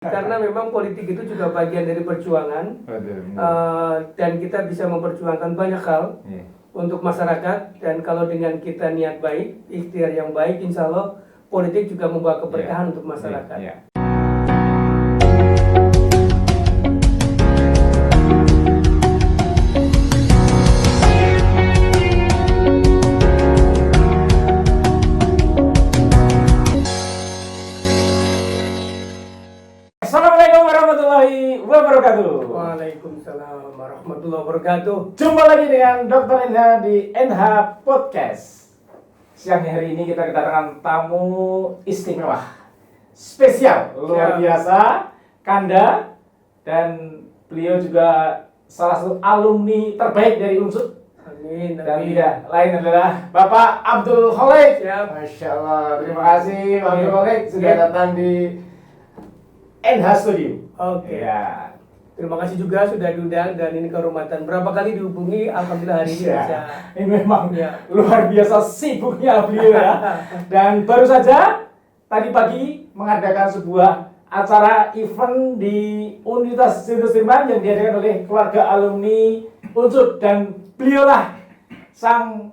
Karena memang politik itu juga bagian dari perjuangan. Dan kita bisa memperjuangkan banyak hal untuk masyarakat. Dan kalau dengan kita niat baik, ikhtiar yang baik, insya Allah politik juga membawa keberkahan untuk masyarakat. Assalamualaikum warahmatullahi wabarakatuh. Waalaikumsalam warahmatullahi wabarakatuh. Jumpa lagi dengan Dr. NH di NH Podcast. Siang hari ini kita kedatangan tamu istimewa, spesial, luar biasa, Kanda, dan beliau juga salah satu alumni terbaik dari Unsud. Amin. Dan tidak lain adalah Bapak Abdul Kholik. Siap. Masya Allah, terima kasih Pak Abdul Kholik sudah datang di NH Studio. Oke. Ya. Terima kasih juga sudah diundang dan ini kehormatan. Berapa kali dihubungi, alhamdulillah hari ini Ya, bisa. ini memang Ya. luar biasa sibuknya beliau ya. Dan baru saja tadi pagi mengadakan sebuah acara event di Universitas Sudirman yang diadakan oleh keluarga alumni Unsud dan beliaulah sang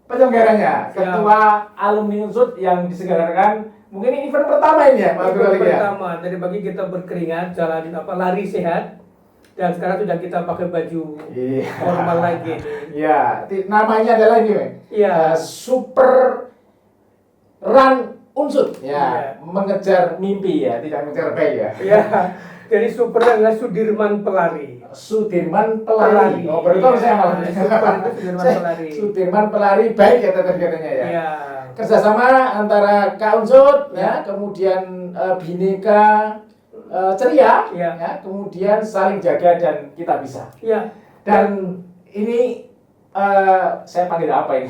penyelenggaranya, ketua alumni Unsud yang diselenggarakan. Mungkin ini event pertama ini ya, Pak Abdul Kholik ya. Pertama, dari pagi kita berkeringat, jalan lari sehat, dan sekarang sudah kita pakai baju formal lagi. Iya, namanya adalah ini, Iya. Super Run Unsud. Iya. Mengejar mimpi ya, tidak mengejar bayi ya. Iya, jadi super adalah Sudirman Pelari. Sudirman Pelari. Oh, baru tahu saya malah. Super itu Sudirman Pelari. Sudirman Pelari baik ya katanya ya. Iya. Kerjasama antara Unsud ya, kemudian Bhinneka Ceria Iya. ya, kemudian saling jaga dan kita bisa. Iya. Dan ini saya panggil apa ini?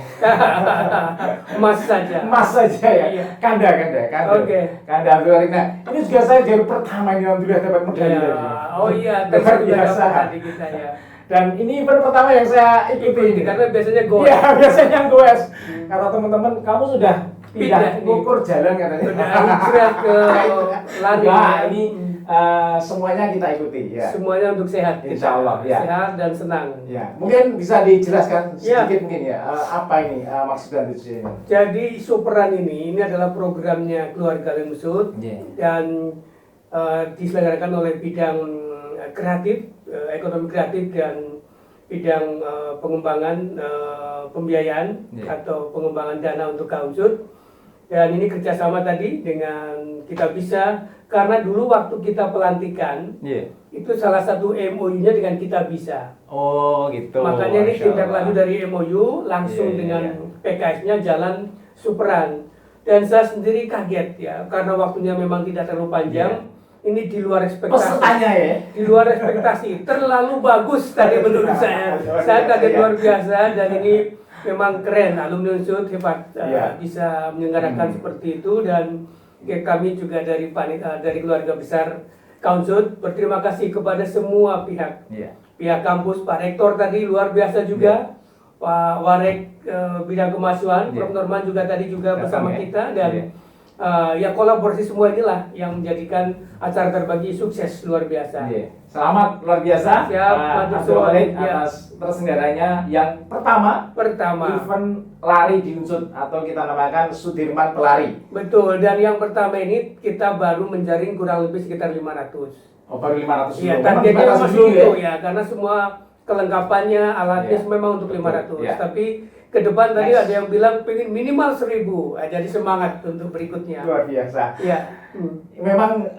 Mas saja. Mas saja ya. Iya. Kanda. Oke. Kanda Abdul Kholik. Nah, ini juga saya baru pertama ini alhamdulillah dapat medali. Iya. Oh iya, luar tadi juga biasa. dapat tadi kita ya. Dan ini event pertama yang saya ikuti. Karena biasanya goes. Iya, biasanya goes. Kata teman-teman, kamu sudah Pindah pindah nih. ngukur jalan katanya. Sudah hijrah ke lari. Nah, ini semuanya kita ikuti ya. Semuanya untuk sehat. Insya Allah, ya. Sehat dan senang. Ya, mungkin bisa dijelaskan Ya. sedikit mungkin ya, apa ini maksud dan tujuannya? Jadi Superan ini adalah programnya keluarga Unsud dan diselenggarakan oleh bidang kreatif, ekonomi kreatif dan bidang pengembangan pembiayaan atau pengembangan dana untuk Unsud. Dan ini kerjasama tadi dengan Kita Bisa, karena dulu waktu kita pelantikan itu salah satu MOU-nya dengan Kita Bisa. Oh gitu. Makanya ini Masya tindak Allah. lanjut dari MOU langsung Iya, dengan iya. PKS-nya jalan Superan. Dan saya sendiri kaget ya, karena waktunya memang tidak terlalu panjang. Ini di luar ekspektasi. Pesertanya ya. Di luar ekspektasi, terlalu bagus tadi menurut saya. Saya kaget luar biasa dan ini memang keren, alumni Unsud hebat bisa menyelenggarakan seperti itu. Dan kami juga dari keluarga besar Unsud berterima kasih kepada semua pihak. Pihak kampus, Pak Rektor tadi luar biasa juga, Pak Warek bidang kemahasiswaan, Prof. Norman juga tadi juga bersama kita dan ya kolaborasi semua inilah yang menjadikan acara terbagi sukses luar biasa. Selamat luar biasa. Siap, Pak matur Abdul suwun. Kholik Ya. atas terselenggaranya yang pertama event lari di Unsud atau kita namakan Sudirman Pelari. Betul, dan yang pertama ini kita baru menjaring kurang lebih sekitar 500. Oh, baru 500 Iya, dulu. targetnya Memang masih dulu itu ya, karena semua kelengkapannya, alatnya Iya. memang untuk 500. Iya. Tapi ke depan tadi Yes. ada yang bilang pengen minimal 1000. Jadi semangat untuk berikutnya. Luar biasa. Iya. Memang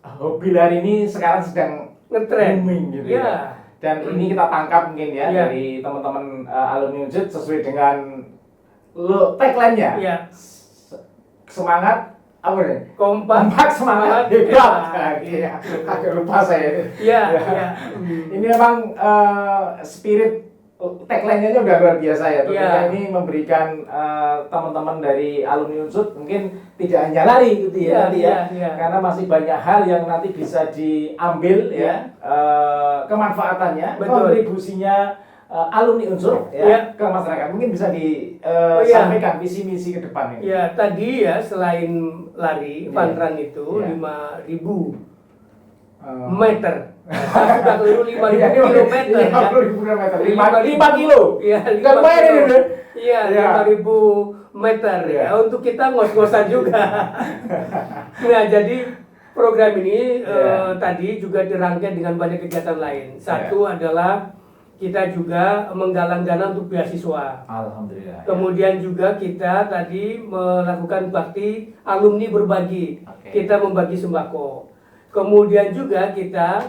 hobi lari ini sekarang sedang Ngetren. booming gitu Iya. ya. Dan ini kita tangkap mungkin ya Iya. dari teman-teman alumni Unsud sesuai dengan tagline-nya. Iya. Semangat apa nih? Kompak, Semangat hebat. Iya. Agak lupa saya. Iya, iya. Ini memang spirit tagline-nya udah luar biasa ya. Tentunya Iya. ini memberikan teman-teman dari alumni Unsud mungkin tidak hanya lari gitu ya nanti ya. Karena masih banyak hal yang nanti bisa diambil ya kemanfaatannya, Betul. kontribusinya alumni Unsur ya, Iya. ke masyarakat. Mungkin bisa Iya. disampaikan visi misi ke depan ini. Ya tadi ya selain lari, Iya. fun run itu Iya. 5.000 Eh, meter. Saya sudah keliru 5.000 Iya, kilometer. Ya. 50.000 kilometer. 5.000 5 kilo. Iya, Nggak 5 lumayan kilo. ini, Dek. Iya, Iya. 5.000 meter Iya. ya. Untuk kita ngos-ngosan juga. Nah, jadi program ini Iya. tadi juga dirangkai dengan banyak kegiatan lain. Satu adalah kita juga menggalang dana untuk beasiswa. Alhamdulillah. Kemudian juga kita tadi melakukan bakti alumni berbagi. Oke. Kita membagi sembako. Kemudian juga kita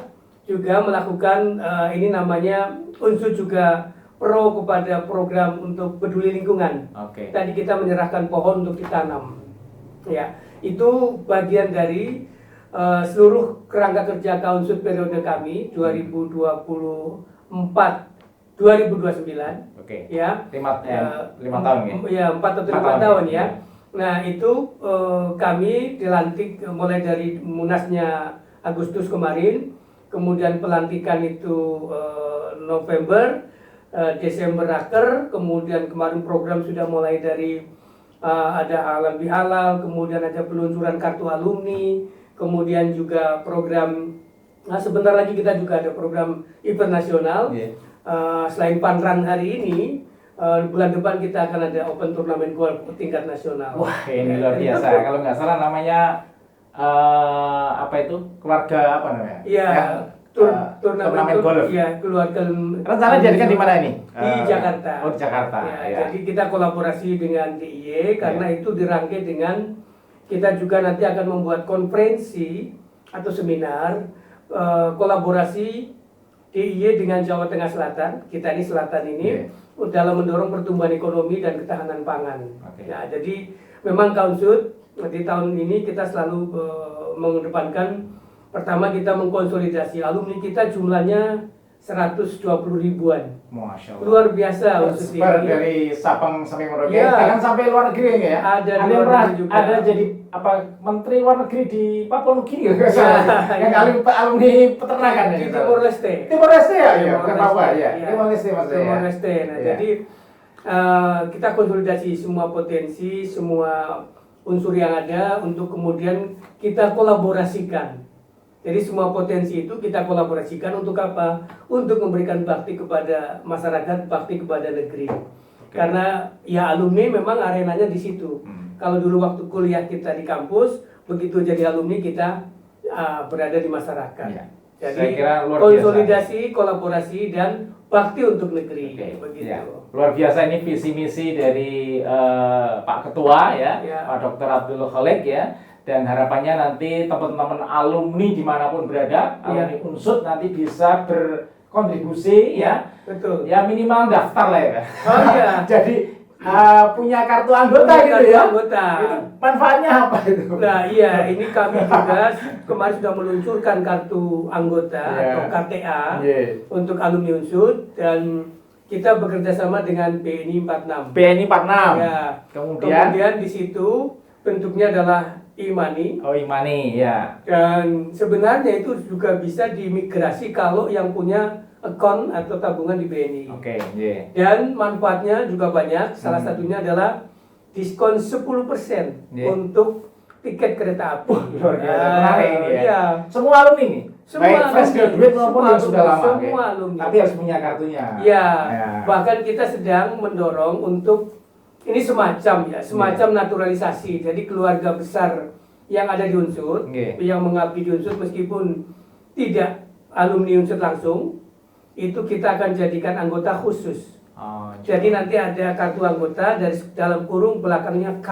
juga melakukan ini namanya unsur juga pro kepada program untuk peduli lingkungan. Oke. Tadi kita menyerahkan pohon untuk ditanam. Ya, itu bagian dari seluruh kerangka kerja Kaunsut periode kami 2024-2029. Oke. Ya. 5 tahun ya. Ya, 4 atau 5 4 tahun ya. ya. Nah, itu kami dilantik mulai dari Munasnya Agustus kemarin, kemudian pelantikan itu November, Desember Raker, kemudian kemarin program sudah mulai dari ada halal bihalal, kemudian ada peluncuran kartu alumni, kemudian juga program, nah sebentar lagi kita juga ada program event nasional. Iya. Selain Panran hari ini, bulan depan kita akan ada open turnamen golf tingkat nasional. Wah, ini luar biasa. Kalau nggak salah namanya apa itu? Keluarga apa namanya? Iya, turnamen golf. Iya, keluarga. Rencana dijadikan di mana ini? Di Jakarta. Oh, di Jakarta. Ya, Ya. Jadi kita kolaborasi dengan DIY karena itu dirangkai dengan kita juga nanti akan membuat konferensi atau seminar kolaborasi DIY dengan Jawa Tengah Selatan. Kita ini Selatan ini dalam mendorong pertumbuhan ekonomi dan ketahanan pangan. Oke. Nah, jadi memang Kaunsut di tahun ini kita selalu mengedepankan pertama kita mengkonsolidasi alumni kita jumlahnya 120 ribuan. Masya Allah. Luar biasa untuk Tersebar ini. dari Sabang sampai Merauke, Iya. bahkan sampai luar negeri ya. Ada di yang luar pernah negeri juga. ada jadi apa menteri luar negeri di Papua Nugini ya. Iya, Yang iya. alumni peternakan ya. Di Timor Leste. Timor Leste ya, iya, Timor bukan Leste, Papua ya. iya. Timor Leste maksudnya. Timor ya. Leste. Nah, Iya. jadi kita konsolidasi semua potensi, semua unsur yang ada untuk kemudian kita kolaborasikan. Jadi semua potensi itu kita kolaborasikan untuk apa? Untuk memberikan bakti kepada masyarakat, bakti kepada negeri. Karena ya alumni memang arenanya di situ. Kalau dulu waktu kuliah kita di kampus, begitu jadi alumni kita berada di masyarakat. Iya. Jadi Saya kira luar konsolidasi, kolaborasi dan bakti untuk negeri. Oke, Begitu. ya. Luar biasa ini visi misi dari Pak Ketua ya, Ya. Pak Dr. Abdul Khalek ya. Dan harapannya nanti teman-teman alumni dimanapun berada, alumni Unsut nanti bisa berkontribusi ya, Betul. ya minimal daftar lah ya. Oh iya. Jadi punya kartu anggota Punya gitu kartu ya. anggota. Itu manfaatnya apa itu? Nah iya, ini kami juga kemarin sudah meluncurkan kartu anggota Iya. atau KTA Iya. untuk alumni Unsut dan kita bekerja sama dengan BNI 46. BNI 46. Ya. Kemudian di situ bentuknya adalah e-money. Oh, Imani ya. Dan sebenarnya itu juga bisa dimigrasi kalau yang punya account atau tabungan di BNI. Oke, iya. Dan manfaatnya juga banyak. Salah satunya adalah diskon 10% Yeah. untuk tiket kereta api. Luar biasa menarik ini ya. Iya. Semua alumni nih. Semua Baik fresh alumni. graduate maupun Semua yang sudah alumni. lama. Semua oke. alumni. Tapi harus punya kartunya. Ya, Ya. bahkan kita sedang mendorong untuk ini semacam naturalisasi. Jadi keluarga besar yang ada di Unsut, Oke. yang mengabdi di Unsut meskipun tidak alumni Unsut langsung, itu kita akan jadikan anggota khusus. Oh, Jadi nanti ada kartu anggota dari dalam kurung belakangnya K.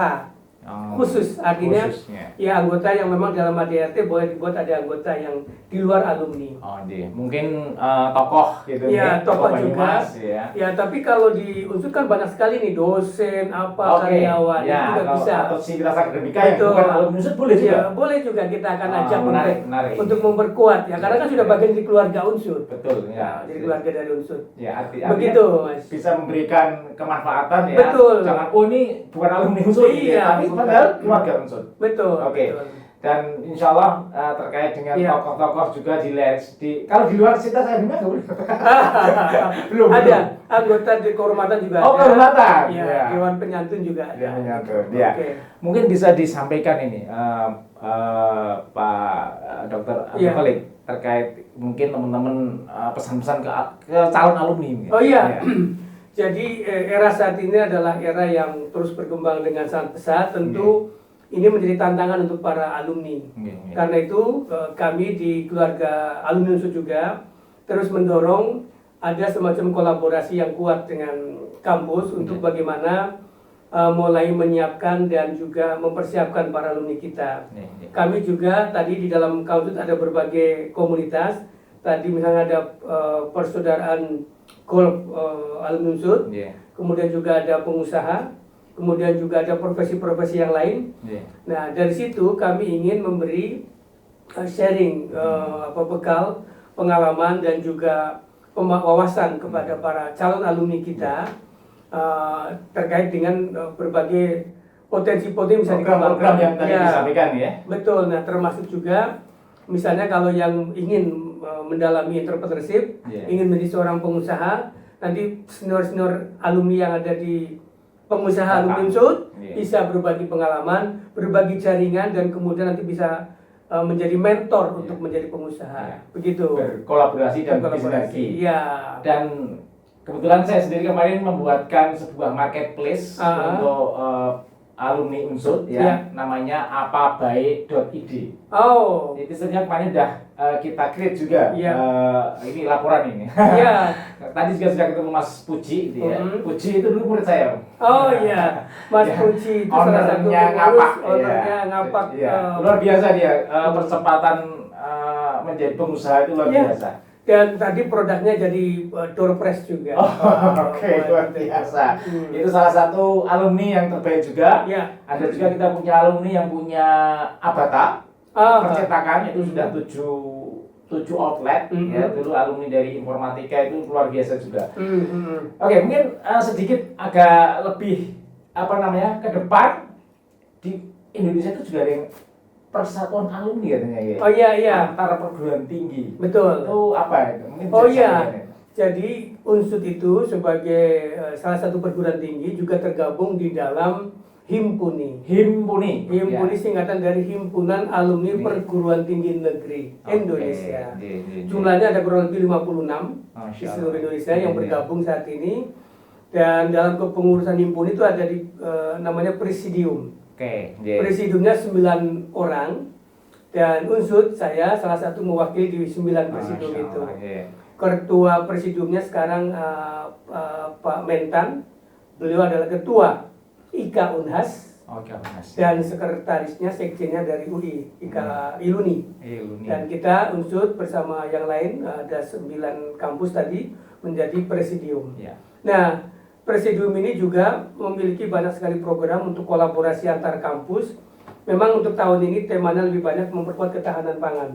Khusus, artinya khususnya. ya anggota yang memang dalam ADRT boleh dibuat ada anggota yang di luar alumni. Oh, iya. Mungkin tokoh gitu Ya, nih, tokoh juga. Banyumas, ya. Ya, tapi kalau di Unsur kan banyak sekali nih dosen, Oke. karyawan, Ya, itu juga atau, bisa. atau sivitas akademika yang Betul. bukan alumni Unsur boleh juga. Ya, boleh juga kita akan ajak menarik, untuk, menarik. untuk memperkuat ya, karena kan sudah bagian dari keluarga Unsur. Betul, ya. Jadi keluarga dari Unsur. Ya, artinya Begitu, Mas. bisa memberikan kemanfaatan ya. Betul. Jangan oh ini bukan alumni Unsur gitu Iya, ya, tapi bukan. padahal keluarga Unsur. Betul. Oke. betul. Dan insya Allah terkait dengan tokoh-tokoh juga kalau di luar Sinta Salimah nggak boleh. Belum. Ada anggota di kehormatan juga. Oh, kehormatan. Ya, Dewan Penyantun juga ada. Dewan Penyantun. Ya. Okay. Mungkin bisa disampaikan ini Pak Dr. Abdul Khalik terkait mungkin teman-teman pesan-pesan ke calon alumni. Oh iya. Jadi era saat ini adalah era yang terus berkembang dengan sangat pesat. Tentu ini menjadi tantangan untuk para alumni. Karena itu kami di keluarga alumni Unsud juga terus mendorong ada semacam kolaborasi yang kuat dengan kampus untuk bagaimana mulai menyiapkan dan juga mempersiapkan para alumni kita. Kami juga tadi di dalam kampus ada berbagai komunitas. Tadi misalnya ada persaudaraan golf alumni Unsud, kemudian juga ada pengusaha, kemudian juga ada profesi-profesi yang lain. Nah, dari situ kami ingin memberi sharing bekal pengalaman dan juga wawasan kepada para calon alumni kita terkait dengan berbagai potensi-potensi bisa dikembangkan. Program yang tadi disampaikan ya. Betul. Nah, termasuk juga misalnya kalau yang ingin mendalami entrepreneurship, ingin menjadi seorang pengusaha, nanti senior-senior alumni yang ada di pengusaha alumni Unsud bisa berbagi pengalaman, berbagi jaringan, dan kemudian nanti bisa menjadi mentor untuk menjadi pengusaha. Begitu. Berkolaborasi dan bersinergi. Iya. Dan kebetulan saya sendiri kemarin membuatkan sebuah marketplace untuk alumni Unsud namanya apabaik.id. Oh. Itu sebenarnya kemarin udah kita create juga ini laporan ini. Iya. Tadi juga sudah ketemu Mas Puji, Puji itu dulu murid saya. Oh iya, Mas Puji itu salah satu ownernya Ngapak. Luar biasa dia, percepatan menjadi pengusaha itu luar biasa. Dan tadi produknya jadi door prize juga. Oke, luar biasa. Itu salah satu alumni yang terbaik juga. Ada juga kita punya alumni yang punya Abata. Percetakan itu sudah 7 outlet ya, dulu alumni dari informatika itu luar biasa juga. Oke, mungkin sedikit agak lebih ke depan di Indonesia itu juga ada yang persatuan alumni katanya ya. Oh iya. Antara perguruan tinggi. Betul. Itu apa itu? Mungkin jadi Unsud itu sebagai salah satu perguruan tinggi juga tergabung di dalam Himpuni singkatan dari Himpunan Alumni Perguruan Tinggi Negeri Indonesia. Jumlahnya ada kurang lebih 56 di seluruh Indonesia yang bergabung saat ini. Dan dalam kepengurusan Himpuni itu ada di namanya presidium. Presidiumnya 9 orang. Dan Unsud saya salah satu mewakili di 9 presidium itu. Ketua presidiumnya sekarang Pak Mentan. Beliau adalah ketua IKA Unhas, dan sekretarisnya sekjennya dari UI, IKA Iluni. Dan kita Unsud bersama yang lain ada 9 kampus tadi menjadi presidium. Nah, presidium ini juga memiliki banyak sekali program untuk kolaborasi antar kampus. Memang untuk tahun ini temanya lebih banyak memperkuat ketahanan pangan.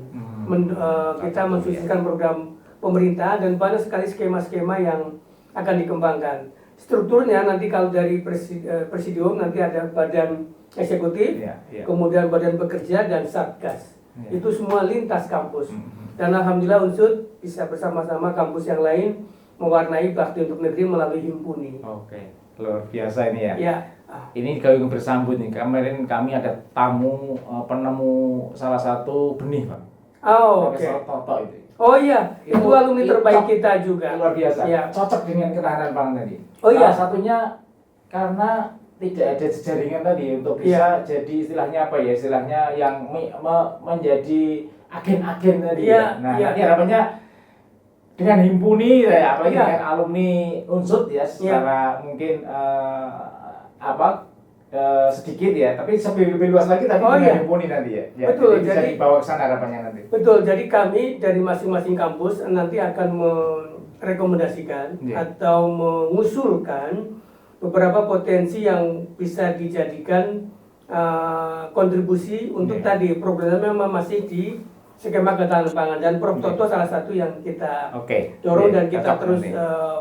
Kita mensukseskan program pemerintah dan banyak sekali skema-skema yang akan dikembangkan. Strukturnya nanti kalau dari presidium nanti ada badan eksekutif, kemudian badan bekerja dan satgas. Itu semua lintas kampus. Dan alhamdulillah Unsud bisa bersama-sama kampus yang lain mewarnai bakti untuk negeri melalui Himpuni. Oke, luar biasa ini ya. Ini kami bersambut nih. Kemarin kami ada tamu penemu salah satu benih, Pak. Profesor Toto itu. Oh iya, itu alumni terbaik kita juga. Luar biasa. Cocok dengan ketahanan pangan tadi. Salah satunya karena tidak ada jejaringan tadi untuk bisa jadi istilahnya istilahnya yang menjadi agen-agen tadi. Nanti harapannya dengan Himpuni apalagi dengan alumni Unsud secara mungkin sedikit tapi lebih luas lagi tapi dengan Himpuni nanti ya. Betul, jadi bisa dibawa ke sana harapannya nanti. Betul, jadi kami dari masing-masing kampus nanti akan merekomendasikan atau mengusulkan beberapa potensi yang bisa dijadikan kontribusi untuk tadi programnya memang masih di skema ketahanan pangan, dan Prof. Toto salah satu yang kita dorong dan kita terus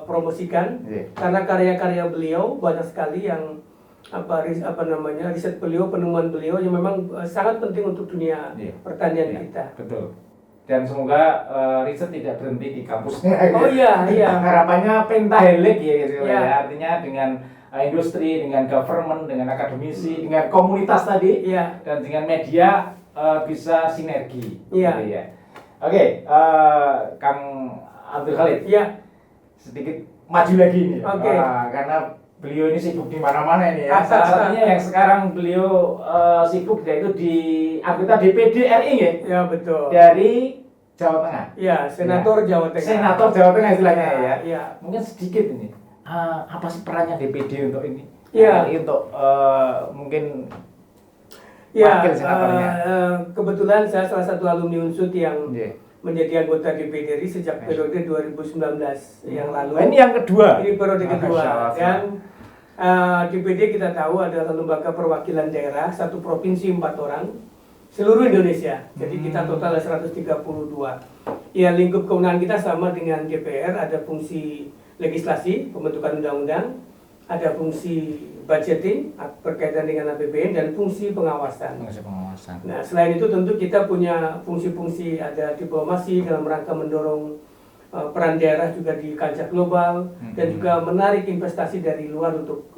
promosikan karena karya-karya beliau banyak sekali yang riset beliau, penemuan beliau yang memang sangat penting untuk dunia pertanian kita. Betul. Dan semoga riset tidak berhenti di kampusnya. Oh iya. Harapannya pentahelix ya. Artinya dengan industri, dengan government, dengan akademisi, dengan komunitas tadi, dan dengan media bisa sinergi. Iya. Gitu ya. Oke, Kang Abdul Khalid. Iya. Sedikit maju lagi nih. Oke. Karena beliau ini sibuk di mana-mana ini ya. Salah satunya yang sekarang beliau sibuk yaitu di anggota DPD RI ya. Ya betul. Dari Jawa Tengah. Ya, Senator Jawa Tengah. Senator Jawa Tengah istilahnya ya. Ya. Mungkin sedikit ini. Apa sih perannya DPD untuk ini? Ya. Untuk mungkin ya, wakil senatornya. Kebetulan saya salah satu alumni Unsud yang menjadi anggota DPD RI sejak periode 2019 yang lalu. Ini yang kedua. Ini periode kedua. Dan DPD kita tahu adalah lembaga perwakilan daerah, satu provinsi 4 orang, seluruh Indonesia. Jadi kita total ada 132. Ya, lingkup kewenangan kita sama dengan DPR, ada fungsi legislasi, pembentukan undang-undang, ada fungsi budgeting berkaitan dengan APBN, dan fungsi pengawasan. Nah, selain itu tentu kita punya fungsi-fungsi, ada diplomasi dalam rangka mendorong peran daerah juga di kancah global, dan juga menarik investasi dari luar untuk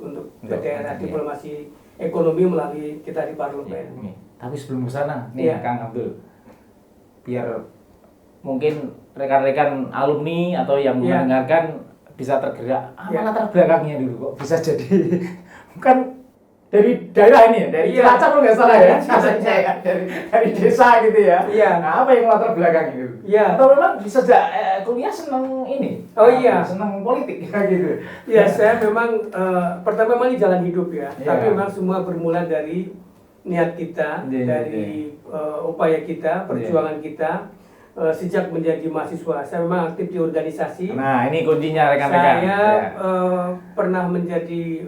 ke daerah, diplomasi ekonomi melalui kita di parlemen. Tapi sebelum ke sana, nih Kang Abdul, biar mungkin rekan-rekan alumni atau yang mendengarkan bisa tergerak, latar belakangnya dulu kok bisa jadi bukan dari daerah ini, dari Cilacap kalau nggak salah ya, dari desa gitu ya. Nah, apa yang latar belakang itu? Atau memang bisa kuliah seneng ini? Seneng politik gitu. Ya, saya memang pertama memang ini jalan hidup ya, tapi memang semua bermula dari niat kita, dari upaya kita, perjuangan kita. Sejak menjadi mahasiswa, saya memang aktif di organisasi. Nah, ini kuncinya rekan-rekan. Saya pernah menjadi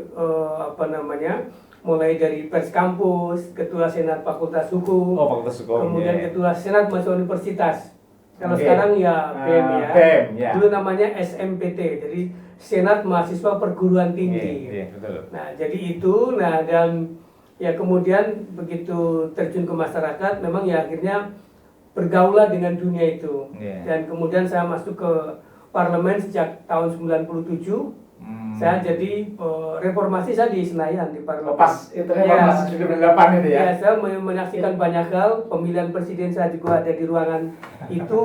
mulai dari pers kampus, ketua senat fakultas hukum, kemudian ketua senat mahasiswa universitas. Kalau sekarang ya BEM ya. Dulu namanya SMPT, jadi Senat Mahasiswa Perguruan Tinggi. Nah, jadi itu, dan ya kemudian begitu terjun ke masyarakat, memang ya akhirnya bergaulah dengan dunia itu. Dan kemudian saya masuk ke parlemen sejak tahun 97. Saya jadi reformasi saya di Senayan, di parlemen. Pas itu reformasi 98 itu ya. Saya menyaksikan banyak hal. Pemilihan presiden saya juga ada di ruangan itu.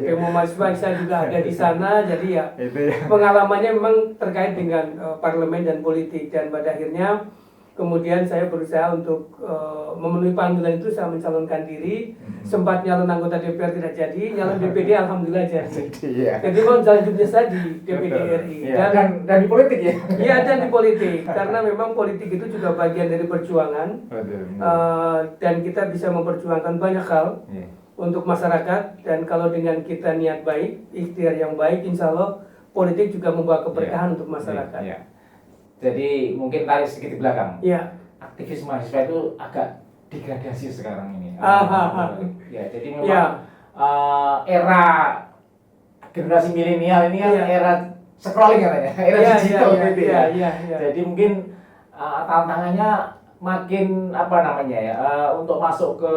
Demo mahasiswa saya juga ada di sana. Jadi ya pengalamannya memang terkait dengan parlemen dan politik, dan pada akhirnya kemudian saya berusaha untuk memenuhi panggilan itu. Saya mencalonkan diri, sempat nyalon anggota DPR tidak jadi, nyalon DPD alhamdulillah jadi. Jadi memang jalan hidupnya saya di DPD RI. Dan di politik ya? Iya, dan di politik, karena memang politik itu juga bagian dari perjuangan. Dan kita bisa memperjuangkan banyak hal untuk masyarakat, dan kalau dengan kita niat baik, ikhtiar yang baik, insya Allah politik juga membawa keberkahan untuk masyarakat. Jadi mungkin tarik sedikit di belakang. Aktivis mahasiswa itu agak degradasi sekarang ini. Jadi memang era generasi milenial ini kan era scrolling katanya, era digital gitu ya. Jadi mungkin tantangannya makin untuk masuk ke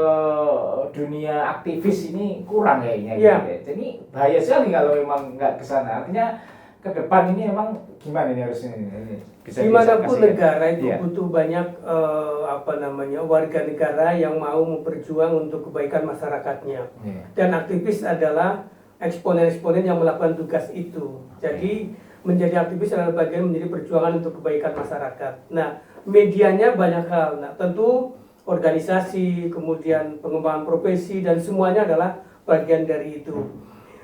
dunia aktivis ini kurang kayaknya. Jadi bahaya sekali kalau memang nggak ke sana. Artinya ke depan ini emang gimana ini harusnya ini? Dimanapun negara itu butuh banyak warga negara yang mau berjuang untuk kebaikan masyarakatnya. Dan aktivis adalah eksponen-eksponen yang melakukan tugas itu. Jadi menjadi aktivis adalah bagian menjadi perjuangan untuk kebaikan masyarakat. Nah, medianya banyak hal. Nah, tentu organisasi, kemudian pengembangan profesi, dan semuanya adalah bagian dari itu.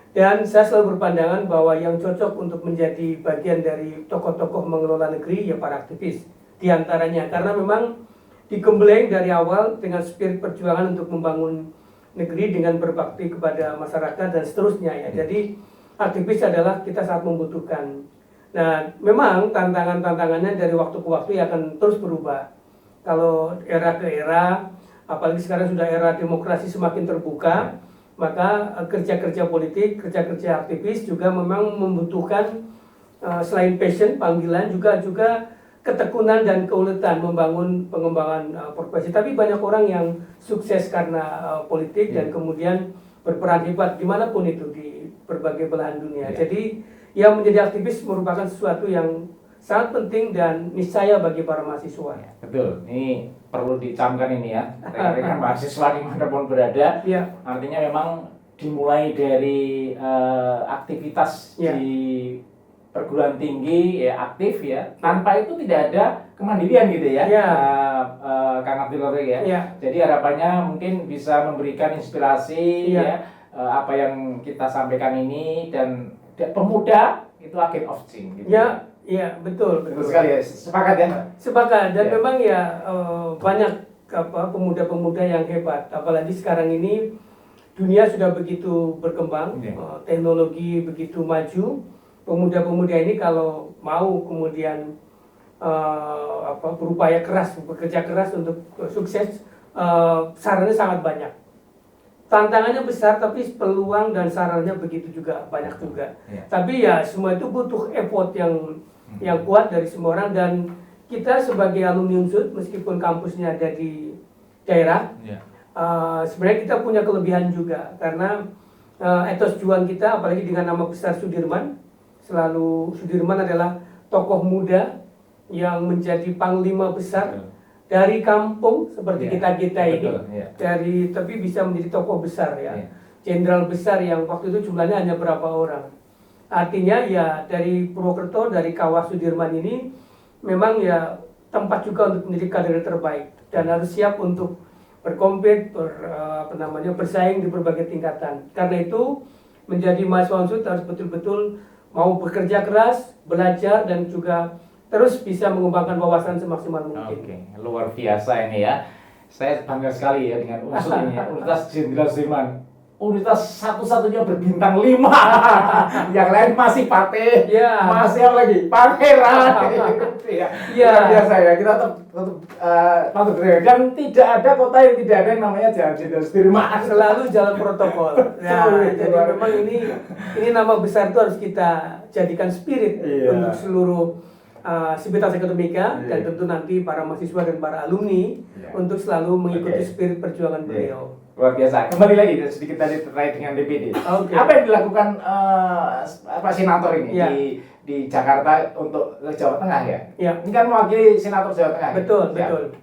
Dan saya selalu berpandangan bahwa yang cocok untuk menjadi bagian dari tokoh-tokoh mengelola negeri ya para aktivis diantaranya, karena memang digembleng dari awal dengan spirit perjuangan untuk membangun negeri dengan berbakti kepada masyarakat dan seterusnya ya. Jadi aktivis adalah kita sangat membutuhkan. Nah, memang tantangannya dari waktu ke waktu akan terus berubah. Kalau era ke era, apalagi sekarang sudah era demokrasi semakin terbuka, maka kerja-kerja politik, kerja-kerja aktivis juga memang membutuhkan selain passion, panggilan juga ketekunan dan keuletan membangun pengembangan profesi. Tapi banyak orang yang sukses karena politik dan kemudian berperan hebat dimanapun itu di berbagai belahan dunia. Jadi yang menjadi aktivis merupakan sesuatu yang sangat penting dan niscaya bagi para mahasiswa. Betul, ini perlu dicamkan ini ya, rekan-rekan mahasiswa dimanapun berada. Artinya memang dimulai dari aktivitas di perguruan tinggi ya aktif ya, tanpa itu tidak ada kemandirian gitu ya, Kang Abdul Rofiq ya. Jadi harapannya mungkin bisa memberikan inspirasi ya, apa yang kita sampaikan ini, dan pemuda itu agen of change gitu. Iya, betul sekali ya. Sepakat ya? Sepakat, dan memang ya banyak pemuda-pemuda yang hebat, apalagi sekarang ini dunia sudah begitu berkembang, teknologi begitu maju. Pemuda-pemuda ini kalau mau kemudian berupaya keras, bekerja keras untuk sukses, sarannya sangat banyak. Tantangannya besar, tapi peluang dan sarannya begitu juga banyak juga. Tapi ya semua itu butuh effort yang kuat dari semua orang, dan kita sebagai alumni Unsud meskipun kampusnya ada di daerah, sebenarnya kita punya kelebihan juga karena etos juang kita, apalagi dengan nama besar Sudirman. Sudirman adalah tokoh muda yang menjadi panglima besar dari kampung seperti kita ini, tapi bisa menjadi tokoh besar ya, jenderal besar yang waktu itu jumlahnya hanya berapa orang. Artinya ya dari Purwokerto, dari Kawah Sudirman ini memang ya tempat juga untuk menjadi kader terbaik dan harus siap untuk berkompet, bersaing di berbagai tingkatan. Karena itu menjadi mahasiswa Unsud harus betul-betul mau bekerja keras, belajar, dan juga terus bisa mengembangkan wawasan semaksimal mungkin. Luar biasa ini ya. Saya bangga sekali ya dengan Unsud ini ya. Universitas Jenderal Sudirman. Universitas satu-satunya berbintang 5. Yang lain masih Pate, masih apa lagi? Pangeran. Luar biasa ya. Kita tetap patut berharap. Dan tidak ada kota yang tidak ada yang namanya Jalan Jenderal Sudirman. Selalu jalan protokol. Jadi memang ini nama besar itu harus kita jadikan spirit untuk seluruh sivitas akademika dan tentu nanti para mahasiswa dan para alumni untuk selalu mengikuti spirit perjuangan beliau. Luar biasa. Kembali lagi sedikit tadi terkait dengan DPD. Apa yang dilakukan Pak Senator ini di Jakarta untuk Jawa Tengah ya? Ini kan mewakili Senator Jawa Tengah. Betul.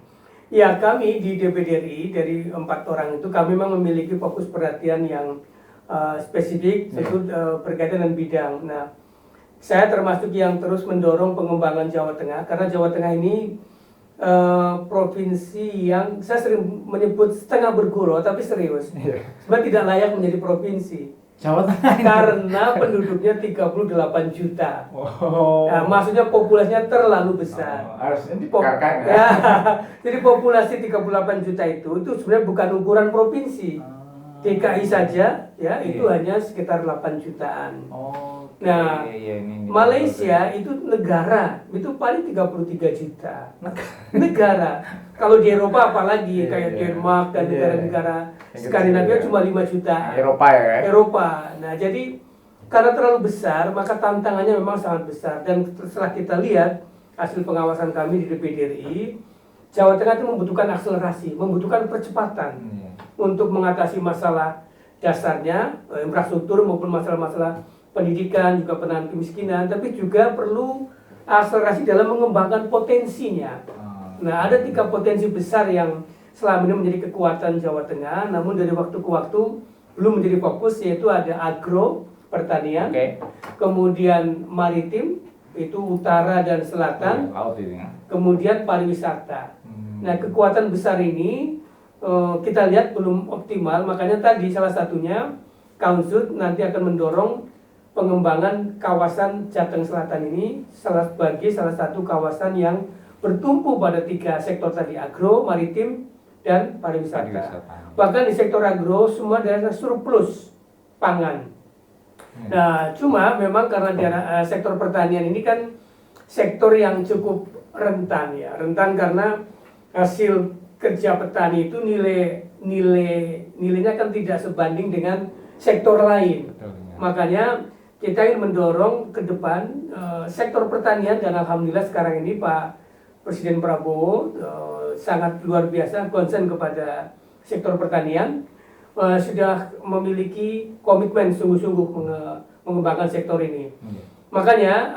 Ya, kami di DPD RI dari 4 orang itu kami memang memiliki fokus perhatian yang spesifik tentu berkaitan dengan bidang. Nah, saya termasuk yang terus mendorong pengembangan Jawa Tengah karena Jawa Tengah ini provinsi yang saya sering menyebut setengah bergurau tapi serius. Sebenarnya tidak layak menjadi provinsi. Jawa Tengah karena penduduknya 38 juta. Nah, maksudnya populasinya terlalu besar. Harusnya dipekarkan Jadi populasi 38 juta itu sebenarnya bukan ukuran provinsi. DKI saja ya itu hanya sekitar 8 jutaan. Nah, Malaysia itu negara itu paling 33 juta. Negara. Kalau di Eropa apalagi kayak Denmark dan negara-negara Skandinavia cuma 5 juta. Eropa. Nah, jadi karena terlalu besar maka tantangannya memang sangat besar, dan setelah kita lihat hasil pengawasan kami di DPD RI, Jawa Tengah itu membutuhkan akselerasi, membutuhkan percepatan untuk mengatasi masalah dasarnya, infrastruktur maupun masalah-masalah pendidikan, juga penanganan kemiskinan, tapi juga perlu akselerasi dalam mengembangkan potensinya. Nah, ada 3 potensi besar yang selama ini menjadi kekuatan Jawa Tengah, namun dari waktu ke waktu belum menjadi fokus, yaitu ada agro, pertanian, kemudian maritim, itu utara dan selatan, kemudian pariwisata. Nah, kekuatan besar ini kita lihat belum optimal, makanya tadi salah satunya Unsud nanti akan mendorong pengembangan kawasan Jateng Selatan ini sebagai salah satu kawasan yang bertumpu pada 3 sektor tadi, agro, maritim, dan pariwisata. Bahkan di sektor agro semua daerah surplus pangan. Nah, cuma memang karena sektor pertanian ini kan sektor yang cukup rentan ya, rentan karena hasil kerja petani itu nilainya kan tidak sebanding dengan sektor lain. Makanya kita ingin mendorong ke depan sektor pertanian, dan alhamdulillah sekarang ini Pak Presiden Prabowo sangat luar biasa concern kepada sektor pertanian, sudah memiliki komitmen sungguh-sungguh mengembangkan sektor ini. Makanya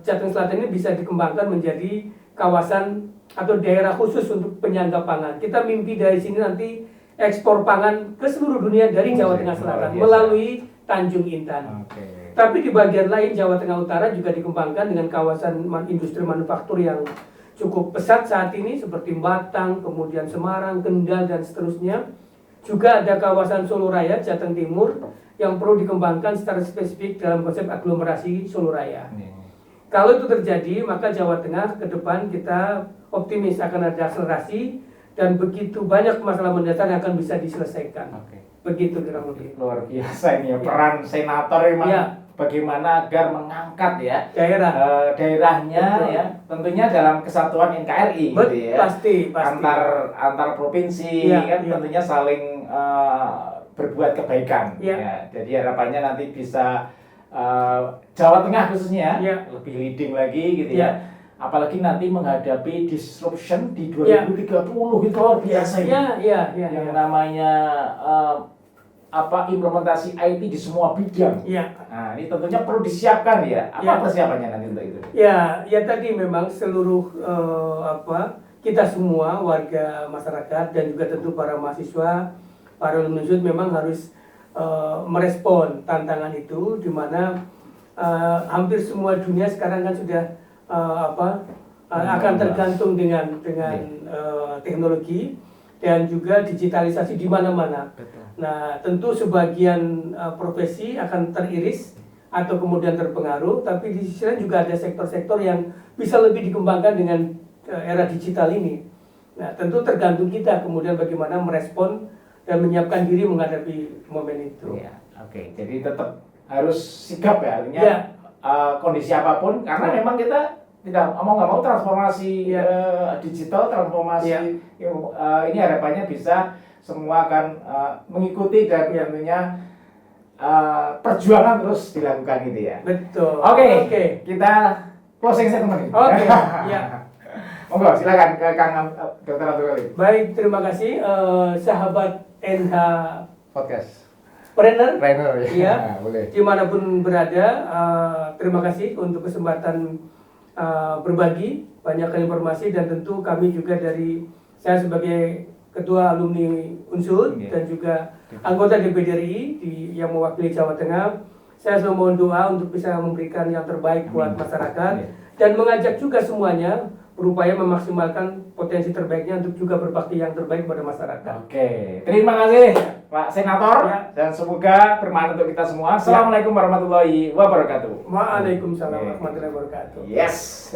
Jateng Selatan ini bisa dikembangkan menjadi kawasan atau daerah khusus untuk penyangga pangan. Kita mimpi dari sini nanti ekspor pangan ke seluruh dunia dari Jawa Tengah Selatan melalui Tanjung Intan. Tapi di bagian lain Jawa Tengah Utara juga dikembangkan dengan kawasan industri manufaktur yang cukup pesat saat ini seperti Batang, kemudian Semarang, Kendal dan seterusnya. Juga ada kawasan Solo Raya, Jateng Timur yang perlu dikembangkan secara spesifik dalam konsep aglomerasi Solo Raya. Kalau itu terjadi, maka Jawa Tengah ke depan kita optimis akan ada akselerasi dan begitu banyak masalah mendasar yang akan bisa diselesaikan. Begitu kurang lebih. Luar biasa ini ya, peran senator memang bagaimana agar mengangkat ya daerahnya ya, tentunya dalam kesatuan NKRI gitu ya. Pasti. Antar provinsi kan tentunya saling berbuat kebaikan ya. Jadi harapannya nanti bisa Jawa Tengah khususnya lebih leading lagi gitu ya. Apalagi nanti menghadapi disruption di 2030 itu luar biasa ya. Yang namanya implementasi IT di semua bidang. Nah, ini tentunya perlu disiapkan ya. Apa persiapannya nanti untuk itu? Ya tadi memang seluruh kita semua warga masyarakat dan juga tentu para mahasiswa, para alumni UNSUD memang harus merespon tantangan itu, di mana hampir semua dunia sekarang kan sudah akan tergantung dengan teknologi dan juga digitalisasi di mana-mana. Nah, tentu sebagian profesi akan teriris atau kemudian terpengaruh, tapi di sisi lain juga ada sektor-sektor yang bisa lebih dikembangkan dengan era digital ini. Nah, tentu tergantung kita kemudian bagaimana merespon dan menyiapkan diri menghadapi momen itu. Jadi tetap harus sigap ya, artinya kondisi apapun, karena memang kita tidak mau nggak mau transformasi digital, transformasi ini harapannya bisa semua akan mengikuti dan tentunya perjuangan terus dilakukan gitu ya. Betul. Oke. Kita closing statement. Monggo silakan ke Kang Dr. Abdul Khalid. Baik, terima kasih sahabat NH Podcast. Trainer ya, boleh. Dimanapun berada, terima kasih untuk kesempatan berbagi banyak informasi, dan tentu kami juga dari saya sebagai Ketua Alumni UNSUD dan juga anggota DPD RI yang mewakili Jawa Tengah, saya selalu mohon doa untuk bisa memberikan yang terbaik buat masyarakat dan mengajak juga semuanya berupaya memaksimalkan potensi terbaiknya untuk juga berbakti yang terbaik pada masyarakat. Terima kasih Pak Senator dan semoga bermanfaat untuk kita semua. Assalamualaikum warahmatullahi wabarakatuh. Waalaikumsalam warahmatullahi wabarakatuh. Yes.